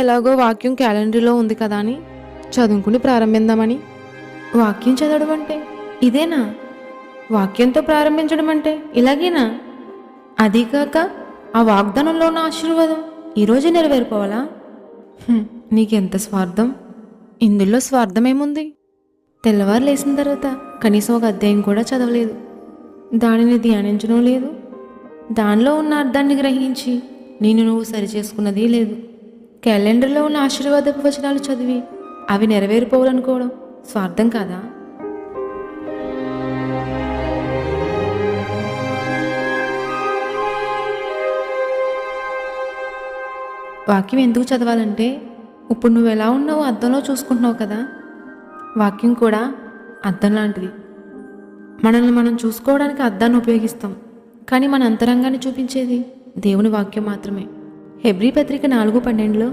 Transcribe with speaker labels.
Speaker 1: ఎలాగో వాక్యం క్యాలెండర్లో ఉంది కదా అని చదువుకుని ప్రారంభిద్దామని. వాక్యం చదవడం అంటే ఇదేనా? వాక్యంతో ప్రారంభించడం అంటే ఇలాగేనా? అదీ కాక ఆ వాగ్దానంలో ఉన్న ఆశీర్వాదం ఈరోజే నెరవేరిపోవాలా? నీకెంత స్వార్థం! ఇందులో స్వార్థమేముంది? తెల్లవారు లేచిన తర్వాత కనీసం ఒక అధ్యాయం కూడా చదవలేదు, దానిని ధ్యానించడం లేదు, దానిలో ఉన్న అర్థాన్ని గ్రహించి నువ్వు సరిచేసుకున్నదీ లేదు. క్యాలెండర్లో ఉన్న ఆశీర్వాదపు వచనాలు చదివి అవి నెరవేరిపోవాలనుకోవడం స్వార్థం కాదా? వాక్యం ఎందుకు చదవాలంటే, ఇప్పుడు నువ్వు ఎలా ఉన్నావో అద్దంలో చూసుకుంటున్నావు కదా. వాక్యం కూడా అద్దం లాంటిది. మనల్ని మనం చూసుకోవడానికి అద్దాన్ని ఉపయోగిస్తాం, కానీ మన అంతరంగాన్ని చూపించేది దేవుని వాక్యం మాత్రమే. హెబ్రీ పత్రిక 4:12